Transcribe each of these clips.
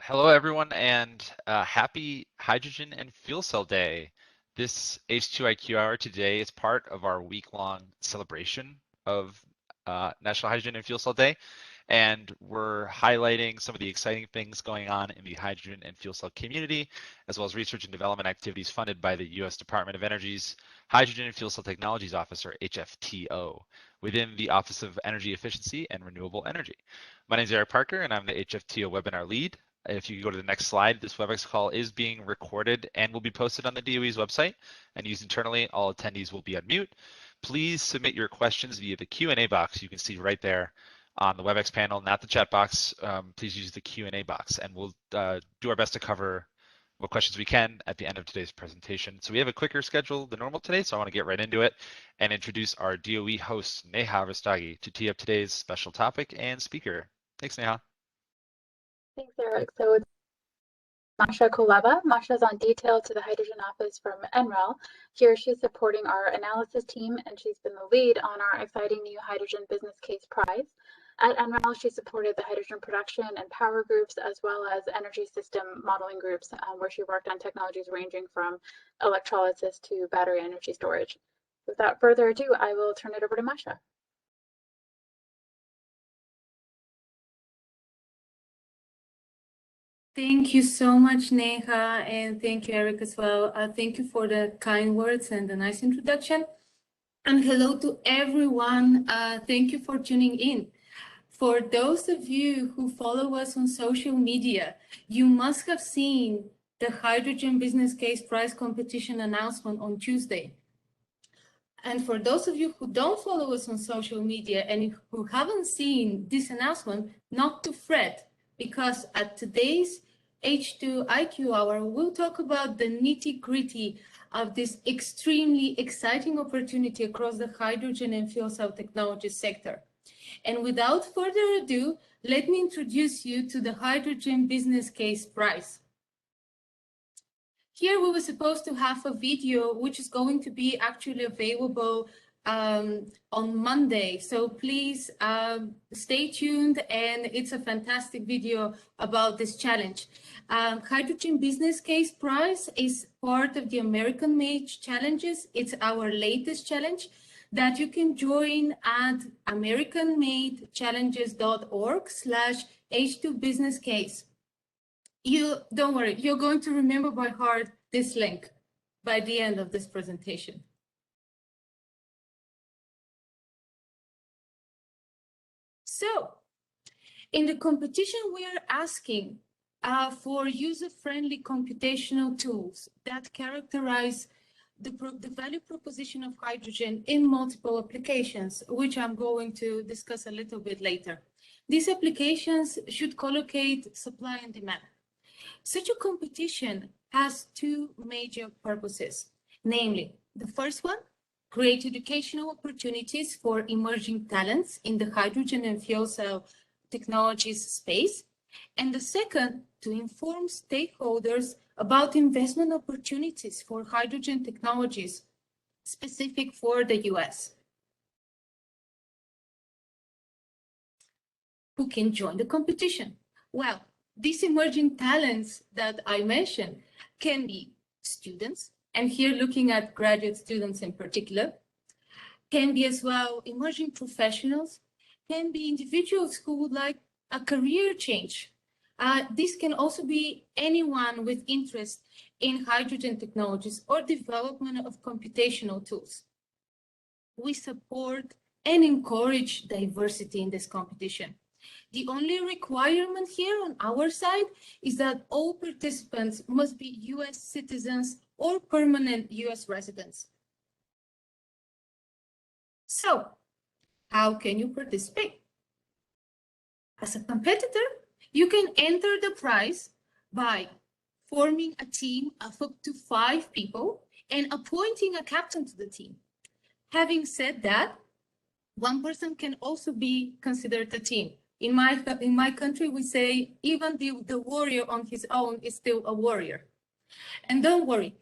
Hello, everyone, and happy Hydrogen and Fuel Cell Day. This H2IQ Hour today is part of our week-long celebration of National Hydrogen and Fuel Cell Day, and we're highlighting some of the exciting things going on in the hydrogen and fuel cell community, as well as research and development activities funded by the U.S. Department of Energy's Hydrogen and Fuel Cell Technologies Office, or HFTO, within the Office of Energy Efficiency and Renewable Energy. My name is Eric Parker, and I'm the HFTO webinar lead. If you go to the next slide, this WebEx call is being recorded and will be posted on the DOE's website and used internally. All attendees will be on mute. Please submit your questions via the Q&A box you can see right there on the WebEx panel, not the chat box. Please use the Q&A box, and we'll do our best to cover what questions we can at the end of today's presentation. So we have a quicker schedule than normal today, so I want to get right into it and introduce our DOE host, Neha Rastagi, to tee up today's special topic and speaker. Thanks, Neha. Thanks, Eric. So it's Masha Kuleva. Masha's on detail to the Hydrogen Office from NREL. Here she's supporting our analysis team, and she's been the lead on our exciting new Hydrogen Business Case Prize. At NREL, she supported the hydrogen production and power groups, as well as energy system modeling groups, where she worked on technologies ranging from electrolysis to battery energy storage. Without further ado, I will turn it over to Masha. Thank you so much, Neha, and thank you, Eric, as well. Thank you for the kind words and the nice introduction. And hello to everyone. Thank you for tuning in. For those of you who follow us on social media, you must have seen the Hydrogen Business Case Prize competition announcement on Tuesday. And for those of you who don't follow us on social media and who haven't seen this announcement, not to fret, because at today's H2IQ Hour, we'll talk about the nitty-gritty of this extremely exciting opportunity across the hydrogen and fuel cell technology sector. And without further ado, let me introduce you to the Hydrogen Business Case Prize. Here we were supposed to have a video which is going to be actually available on Monday. So please stay tuned, and it's a fantastic video about this challenge. Hydrogen Business Case Prize is part of the American Made Challenges. It's our latest challenge that you can join at americanmadechallenges.org/H2businesscase. Don't worry, you're going to remember by heart this link by the end of this presentation. So, in the competition, we are asking for user-friendly computational tools that characterize the value proposition of hydrogen in multiple applications, which I'm going to discuss a little bit later. These applications should collocate supply and demand. Such a competition has two major purposes, namely, the first one, create educational opportunities for emerging talents in the hydrogen and fuel cell technologies space, and the second, to inform stakeholders about investment opportunities for hydrogen technologies specific for the US. Who can join the competition? Well, these emerging talents that I mentioned can be students, and here looking at graduate students in particular, can be as well emerging professionals, can be individuals who would like a career change. This can also be anyone with interest in hydrogen technologies or development of computational tools. We support and encourage diversity in this competition. The only requirement here on our side is that all participants must be US citizens or permanent US residents. So, how can you participate? As a competitor, you can enter the prize by forming a team of up to 5 people and appointing a captain to the team. Having said that, one person can also be considered a team. In my country, we say even the warrior on his own is still a warrior. And don't worry,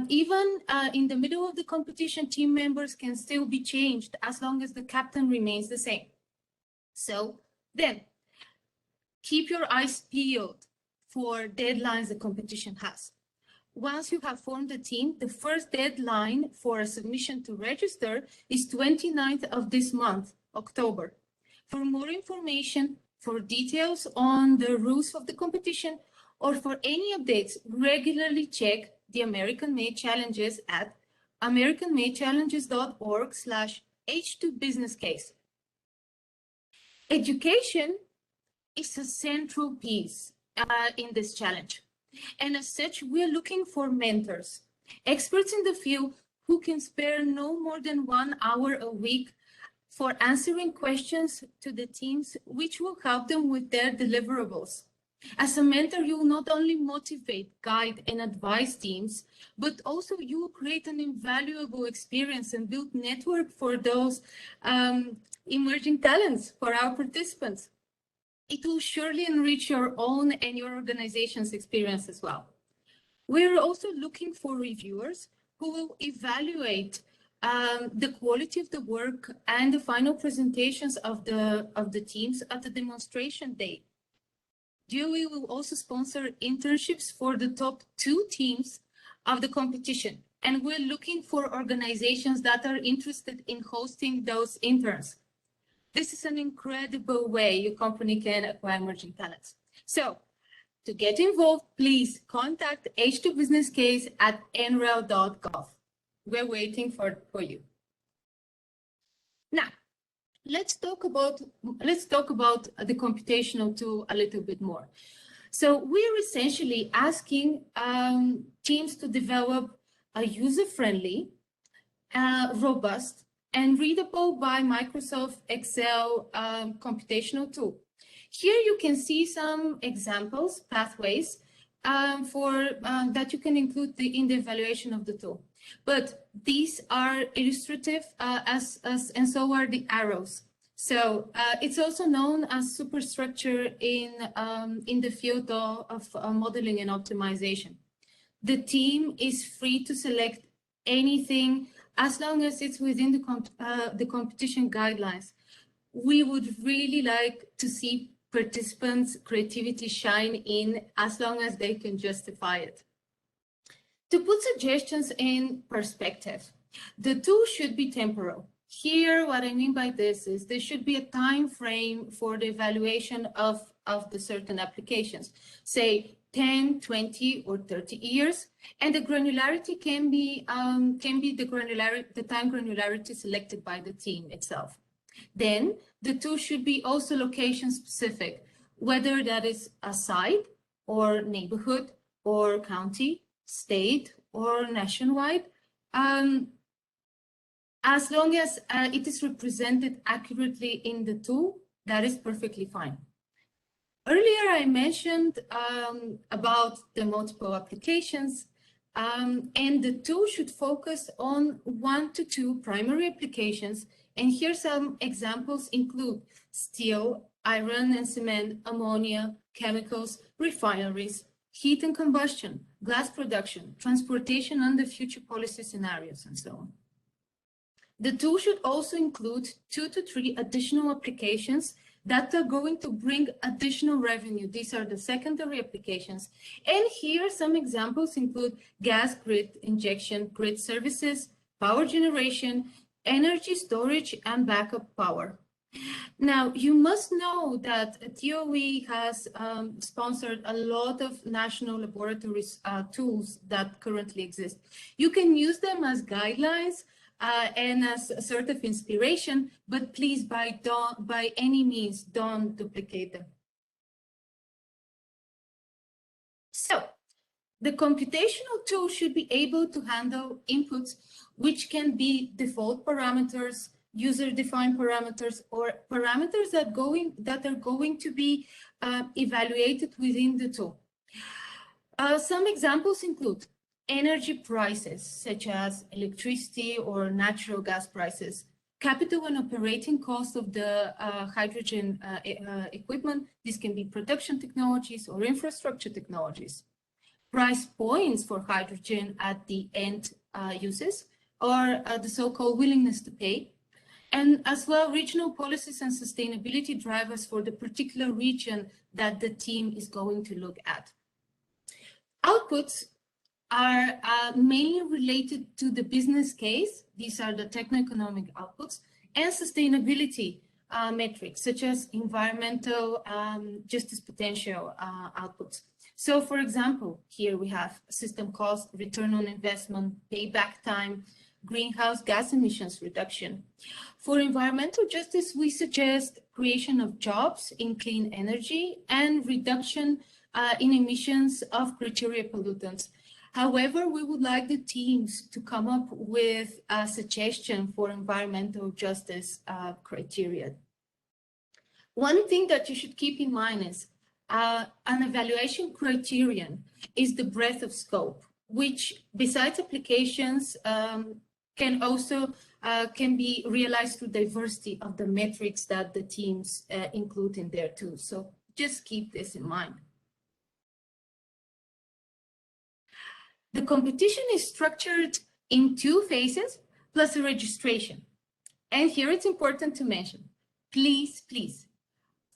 even in the middle of the competition, team members can still be changed as long as the captain remains the same. So then, keep your eyes peeled for deadlines the competition has. Once you have formed a team, the first deadline for a submission to register is 29th of this month, October. For more information, for details on the rules of the competition, or for any updates, regularly check the American Made Challenges at americanmadechallenges.org/H2businesscase. Education is a central piece in this challenge. And as such, we are looking for mentors, experts in the field who can spare no more than 1 hour a week for answering questions to the teams, which will help them with their deliverables. As a mentor, you will not only motivate, guide, and advise teams, but also you will create an invaluable experience and build network for those emerging talents, for our participants. It will surely enrich your own and your organization's experience as well. We're also looking for reviewers who will evaluate the quality of the work and the final presentations of the teams at the demonstration day. DOE will also sponsor internships for the top 2 teams of the competition, and we're looking for organizations that are interested in hosting those interns. This is an incredible way your company can acquire emerging talents. So to get involved, please contact H2businesscase at nrel.gov. We're waiting for you. Now, let's talk about the computational tool a little bit more. So we're essentially asking teams to develop a user-friendly, robust, and readable by Microsoft Excel computational tool. Here you can see some examples, pathways, that you can include in the evaluation of the tool. But these are illustrative, and so are the arrows. So it's also known as superstructure in the field of modeling and optimization. The team is free to select anything as long as it's within the competition guidelines. We would really like to see participants' creativity shine in as long as they can justify it. To put suggestions in perspective, the tool should be temporal. Here, what I mean by this is there should be a time frame for the evaluation of the certain applications, say 10, 20, or 30 years, and the granularity can be the time granularity selected by the team itself. Then the tool should be also location specific, whether that is a site or neighborhood or county, state, or nationwide. As long as it is represented accurately in the tool, that is perfectly fine. Earlier, I mentioned about the multiple applications, and the tool should focus on 1 to 2 primary applications. And here some examples include steel, iron and cement, ammonia, chemicals, refineries, heat and combustion, glass production, transportation under future policy scenarios, and so on. The tool should also include 2 to 3 additional applications that are going to bring additional revenue. These are the secondary applications. And here some examples include gas grid injection, grid services, power generation, energy storage, and backup power. Now, you must know that DOE has sponsored a lot of national laboratories tools that currently exist. You can use them as guidelines and as a sort of inspiration, but please, by any means, don't duplicate them. So, the computational tool should be able to handle inputs, which can be default parameters, user-defined parameters, or parameters that are going to be evaluated within the tool. Some examples include energy prices, such as electricity or natural gas prices, capital and operating costs of the hydrogen equipment. This can be production technologies or infrastructure technologies. Price points for hydrogen at the end uses, or the so-called willingness to pay, and as well regional policies and sustainability drivers for the particular region that the team is going to look at. Outputs are mainly related to the business case. These are the techno-economic outputs and sustainability metrics, such as environmental justice potential outputs. So for example, here we have system cost, return on investment, payback time, greenhouse gas emissions reduction. For environmental justice, we suggest creation of jobs in clean energy and reduction in emissions of criteria pollutants. However, we would like the teams to come up with a suggestion for environmental justice criteria. One thing that you should keep in mind is an evaluation criterion is the breadth of scope, which besides applications can also can be realized through diversity of the metrics that the teams include in there too. So just keep this in mind. The competition is structured in 2 phases plus a registration. And here it's important to mention, please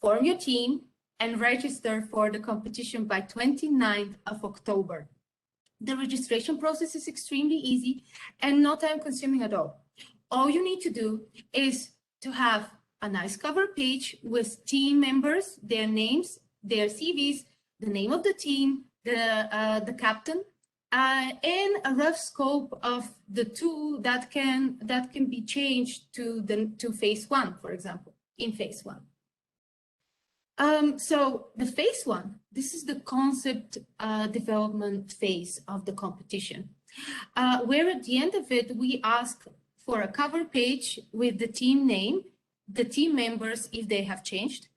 form your team and register for the competition by 29th of October. The registration process is extremely easy and not time consuming at all. All you need to do is to have a nice cover page with team members, their names, their CVs, the name of the team, the captain, and a rough scope of the tool that can be changed to phase 1, for example, in phase 1. So the phase 1, this is the concept development phase of the competition, where at the end of it, we ask for a cover page with the team name, the team members if they have changed,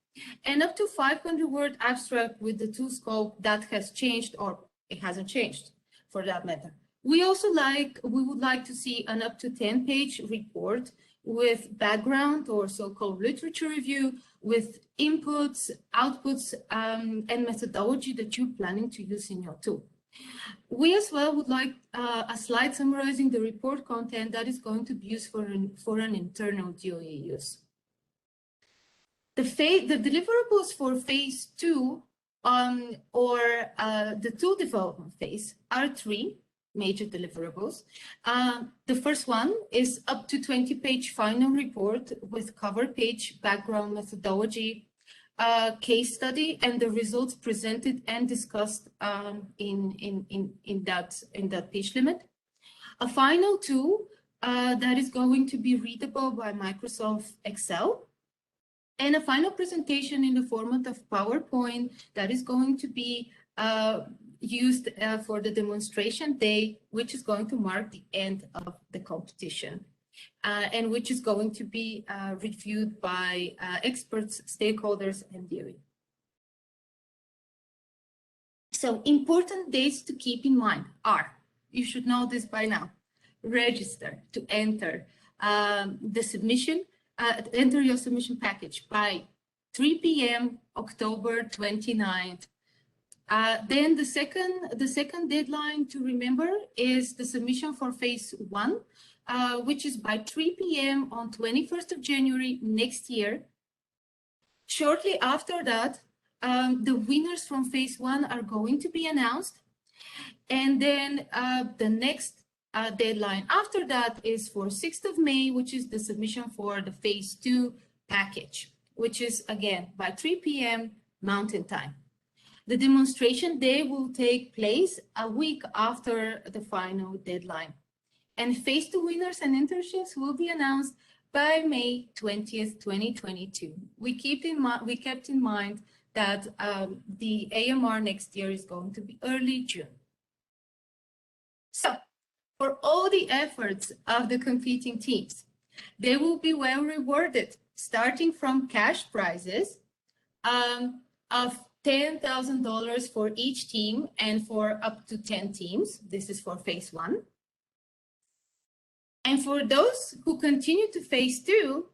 and up to 500-word abstract with the tool scope that has changed or it hasn't changed, for that matter. We would like to see an up to 10-page report with background or so-called literature review, with inputs, outputs, and methodology that you're planning to use in your tool. We as well would like a slide summarizing the report content that is going to be used for an internal DOE use. The deliverables for phase 2 or the tool development phase are 3 major deliverables. The first one is up to 20-page final report with cover page, background, methodology, case study, and the results presented and discussed in that page limit. A final tool that is going to be readable by Microsoft Excel, and a final presentation in the format of PowerPoint that is going to be used for the demonstration day, which is going to mark the end of the competition, and which is going to be reviewed by experts, stakeholders, and DOE. So important dates to keep in mind are, you should know this by now, register to enter the submission, enter your submission package by 3 p.m. October 29th. Then the second deadline to remember is the submission for phase 1, which is by 3 p.m. on 21st of January next year. Shortly after that, the winners from phase 1 are going to be announced. And then the next deadline after that is for 6th of May, which is the submission for the phase 2 package, which is again by 3 p.m. Mountain Time. The demonstration day will take place a week after the final deadline. And phase 2 winners and internships will be announced by May 20th, 2022. We kept in mind that the AMR next year is going to be early June. So, for all the efforts of the competing teams, they will be well rewarded, starting from cash prizes of $10,000 for each team and for up to 10 teams. This is for phase 1. And for those who continue to phase 2,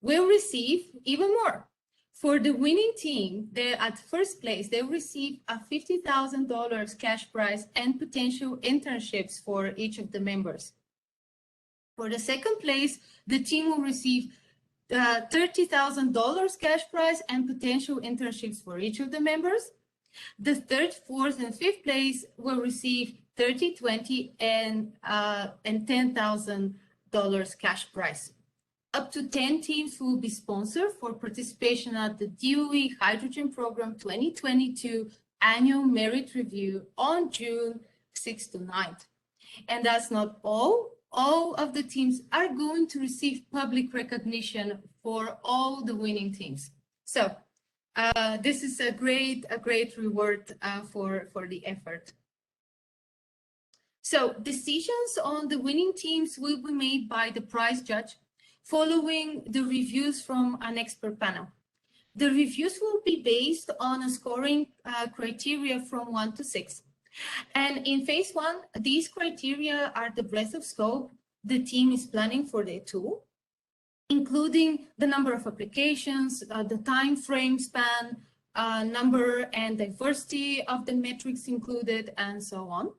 will receive even more. For the winning team, they at first place, they will receive a $50,000 cash prize and potential internships for each of the members. For the second place, the team will receive $30,000 cash prize and potential internships for each of the members. The third, fourth, and fifth place will receive $30, $20, and $10,000 cash prize. Up to 10 teams will be sponsored for participation at the DOE Hydrogen Program 2022 Annual Merit Review on June 6th to 9th. And that's not all. All of the teams are going to receive public recognition for all the winning teams. So this is a great reward for the effort. So decisions on the winning teams will be made by the prize judge following the reviews from an expert panel. The reviews will be based on a scoring criteria from 1 to 6. And in phase 1, these criteria are the breadth of scope the team is planning for their tool, including the number of applications, the time frame span, number and diversity of the metrics included, and so on.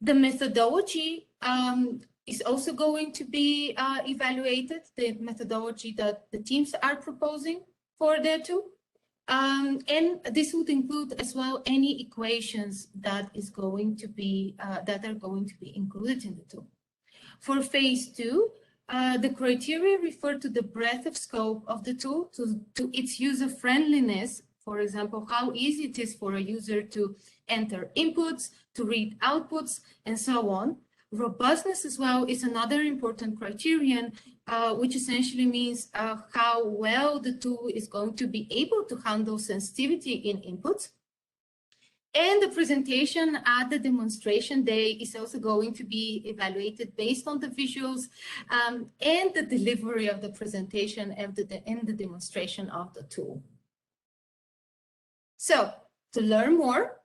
The methodology is also going to be evaluated, the methodology that the teams are proposing for their tool. And this would include as well any equations that is going to be that are going to be included in the tool. For phase 2, the criteria refer to the breadth of scope of the tool, to its user friendliness. For example, how easy it is for a user to enter inputs, to read outputs, and so on. Robustness as well is another important criterion, which essentially means how well the tool is going to be able to handle sensitivity in inputs. And the presentation at the demonstration day is also going to be evaluated based on the visuals and the delivery of the presentation and the demonstration of the tool. So to learn more,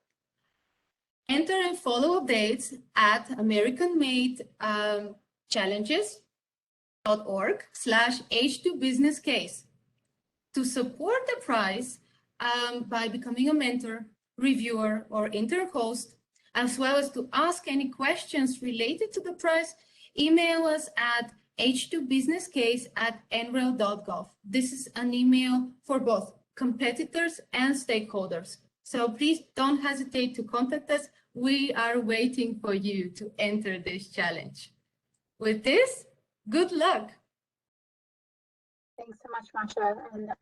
enter and follow updates at americanmadechallenges.org/H2businesscase. To support the prize by becoming a mentor, reviewer, or intern host, as well as to ask any questions related to the prize, email us at h2businesscase@nrel.gov. This is an email for both competitors and stakeholders. So please don't hesitate to contact us. We are waiting for you to enter this challenge. With this, good luck. Thanks so much, Masha. And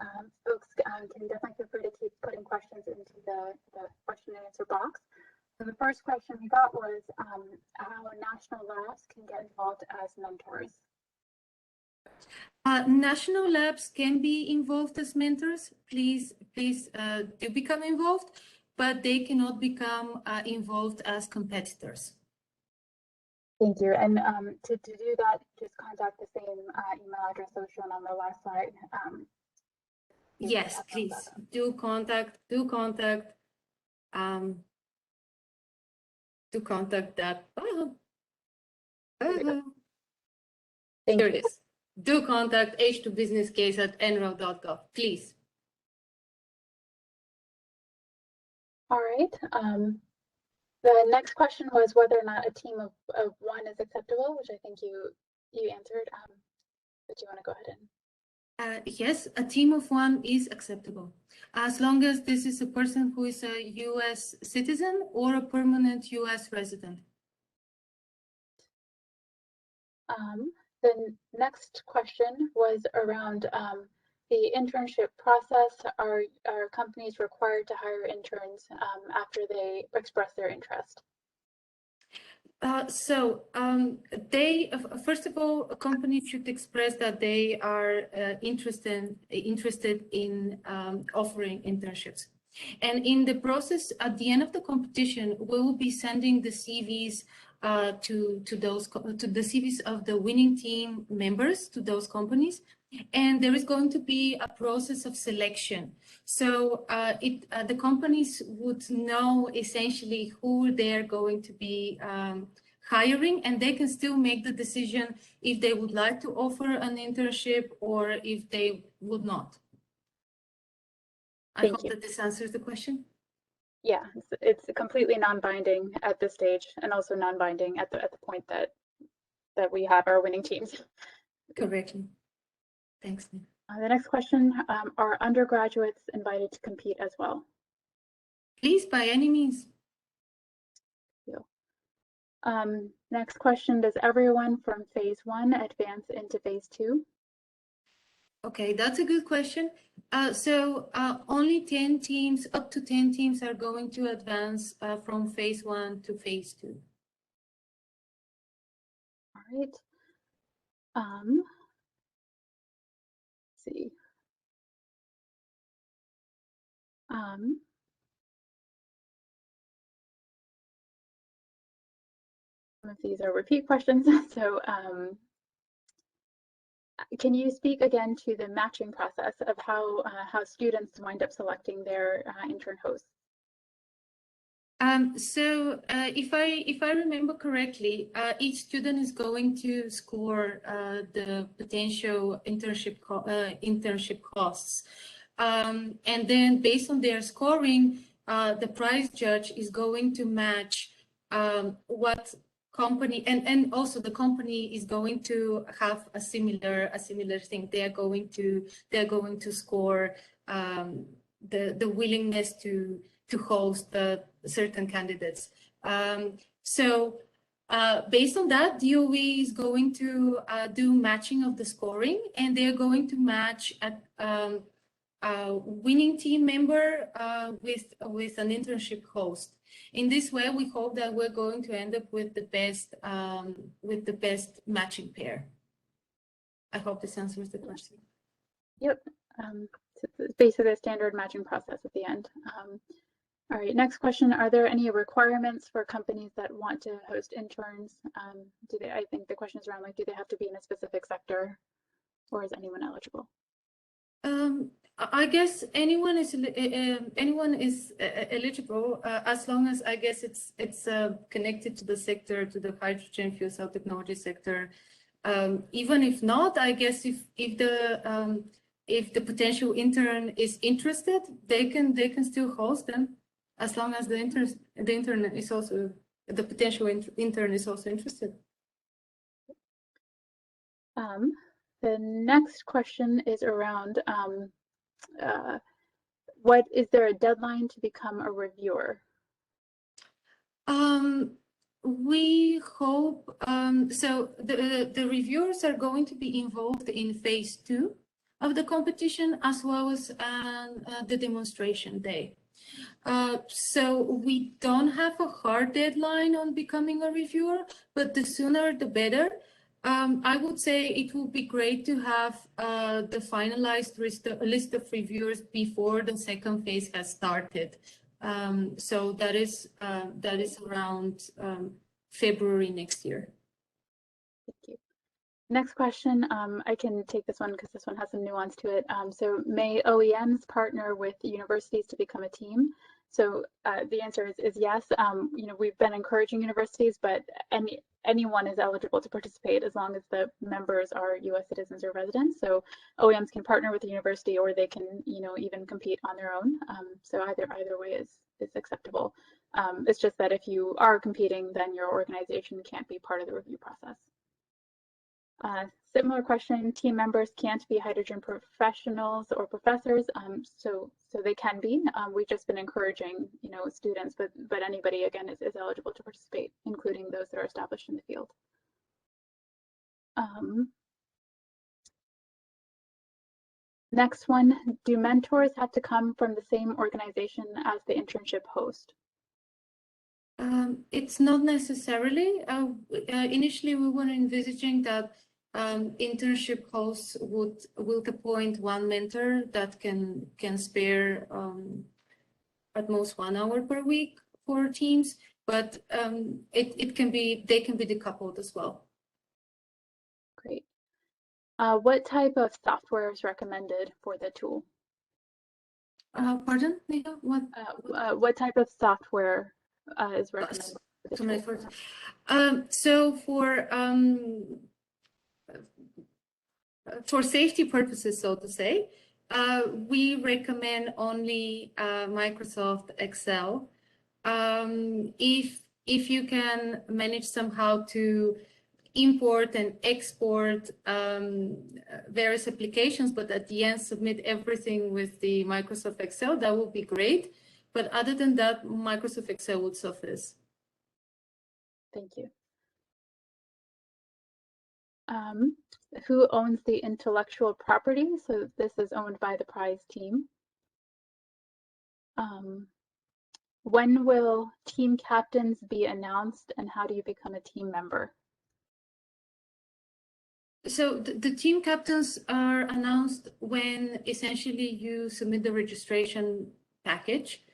folks can definitely feel free to keep putting questions into the question and answer box. So the first question we got was how national labs can get involved as mentors. National labs can be involved as mentors. Please do become involved, but they cannot become involved as competitors. Thank you. And to do that, just contact the same email address that was shown on the last slide. Yes, please do contact that. Thank Here you. it is. Do contact h2businesscase@nrel.gov, please. All right. The next question was whether or not a team of one is acceptable, which I think you answered. But do you want to go ahead and? Yes, a team of one is acceptable, as long as this is a person who is a U.S. citizen or a permanent U.S. resident. The next question was around the internship process. Are companies required to hire interns after they express their interest? First of all, a company should express that they are interested in offering internships. And in the process, at the end of the competition, we will be sending the CVs to the CVs of the winning team members to those companies. And there is going to be a process of selection. So the companies would know essentially who they're going to be hiring, and they can still make the decision if they would like to offer an internship or if they would not. I hope that this answers the question. Yeah, it's completely non-binding at this stage, and also non-binding at the point that we have our winning teams. Correctly. Thanks, Nick. The next question, are undergraduates invited to compete as well? Please, by any means. Next question, does everyone from phase 1 advance into phase 2? Okay, that's a good question. So only 10 teams, up to 10 teams are going to advance from phase 1 to phase 2. All right. Let's see. Some of these are repeat questions. So can you speak again to the matching process of how students wind up selecting their intern hosts? So if I remember correctly, each student is going to score the potential internship costs. And then based on their scoring, the prize judge is going to match what company, and also the company is going to have a similar thing. They're going to score the willingness to host certain candidates. So based on that, DOE is going to do matching of the scoring, and they're going to match a winning team member with an internship host. In this way, we hope that we're going to end up with the best matching pair. I hope this answers the question. Yep. So it's basically a standard matching process at the end. All right, next question. Are there any requirements for companies that want to host interns? I think the question is around, like, do they have to be in a specific sector, or is anyone eligible? I guess anyone is eligible as long as, I guess, it's connected to the sector, to the hydrogen fuel cell technology sector. Even if not, I guess if the potential intern is interested, they can still host them, as long as the potential intern is also interested. The next question is around what is there a deadline to become a reviewer? We hope so. The reviewers are going to be involved in phase 2 of the competition, as well as the demonstration day. So we don't have a hard deadline on becoming a reviewer, but the sooner the better. I would say it would be great to have the finalized list of reviewers before the second phase has started. So that is around February next year. Thank you. Next question, I can take this one because this one has some nuance to it. So may OEMs partner with universities to become a team? So the answer is yes. We've been encouraging universities, but anyone is eligible to participate as long as the members are US citizens or residents. So OEMs can partner with the university, or they can, even compete on their own. So either way is acceptable. It's just that if you are competing, then your organization can't be part of the review process. Similar question, team members can't be hydrogen professionals or professors, so they can be. We've just been encouraging, students, but anybody, again, is eligible to participate, including those that are established in the field. Next one, do mentors have to come from the same organization as the internship host? It's not necessarily. Initially, we were envisaging that internship hosts will appoint one mentor that can spare at most 1 hour per week for teams, but they can be decoupled as well. Great. What type of software is recommended for the tool? Pardon, Nika? What type of software is recommended for the tool? So for safety purposes, so to say, we recommend only Microsoft Excel. If you can manage somehow to import and export various applications, but at the end submit everything with the Microsoft Excel, that would be great. But other than that, Microsoft Excel would suffice. Thank you. Who owns the intellectual property? So this is owned by the prize team. When will team captains be announced, and how do you become a team member? So the team captains are announced when essentially you submit the registration package.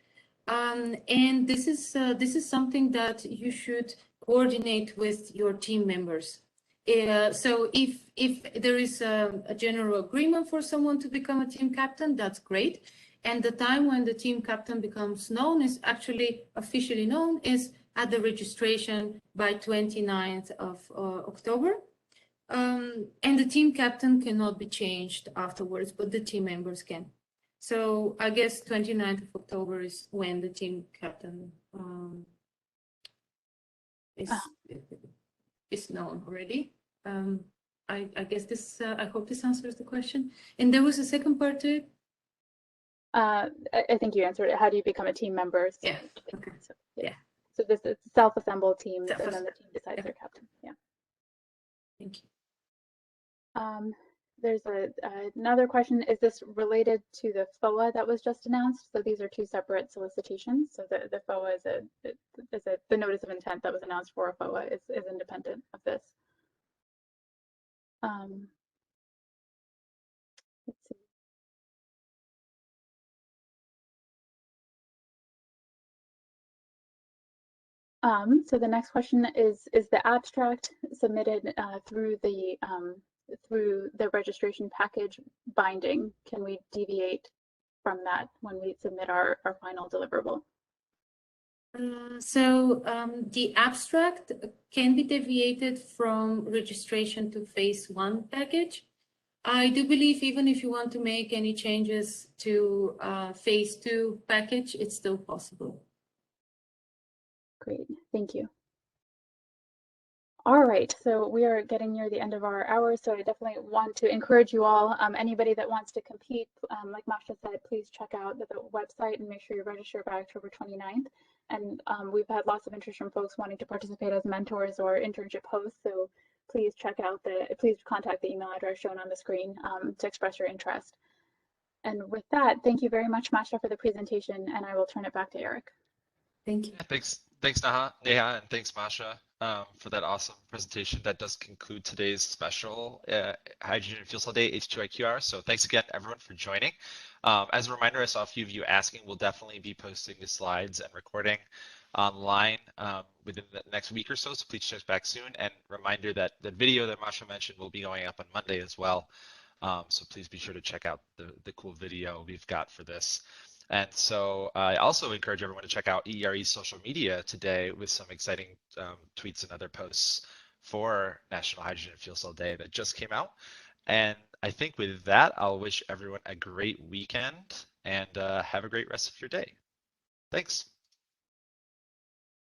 And this is something that you should coordinate with your team members. So if there is a general agreement for someone to become a team captain, that's great. And the time when the team captain becomes known is actually officially known is at the registration by 29th of October. And the team captain cannot be changed afterwards, but the team members can. So I guess 29th of October is when the team captain is known already. I guess this, I hope this answers the question. And there was a second part to it. I think you answered it. How do you become a team member? So, Yeah. Okay. So, yeah. Yeah. So this is self-assembled teams, and then the team decides Yeah. their captain. Yeah. Thank you. There's another question. Is this related to the FOA that was just announced? So these are two separate solicitations. So the FOA is the notice of intent that was announced for a FOA is independent of this. Let's see. So the next question is the abstract submitted through the registration package binding? Can we deviate from that when we submit our final deliverable? So the abstract can be deviated from registration to phase 1 package. I do believe even if you want to make any changes to phase 2 package, it's still possible. Great, thank you. All right, so we are getting near the end of our hour, so I definitely want to encourage you all, anybody that wants to compete, like Masha said, please check out the website and make sure you register by October 29th. And we've had lots of interest from folks wanting to participate as mentors or internship hosts, so please please contact the email address shown on the screen to express your interest. And with that, thank you very much, Masha, for the presentation, and I will turn it back to Eric. Thank you. Thanks, Neha, and thanks, Masha, for that awesome presentation. That does conclude today's special Hydrogen and Fuel Cell Day H2IQR. So thanks again, everyone, for joining. As a reminder, I saw a few of you asking. We'll definitely be posting the slides and recording online within the next week or so. So please check back soon. And reminder that the video that Masha mentioned will be going up on Monday as well. So please be sure to check out the cool video we've got for this. And so I also encourage everyone to check out EERE's social media today with some exciting tweets and other posts for National Hydrogen and Fuel Cell Day that just came out. And I think with that, I'll wish everyone a great weekend and have a great rest of your day. Thanks.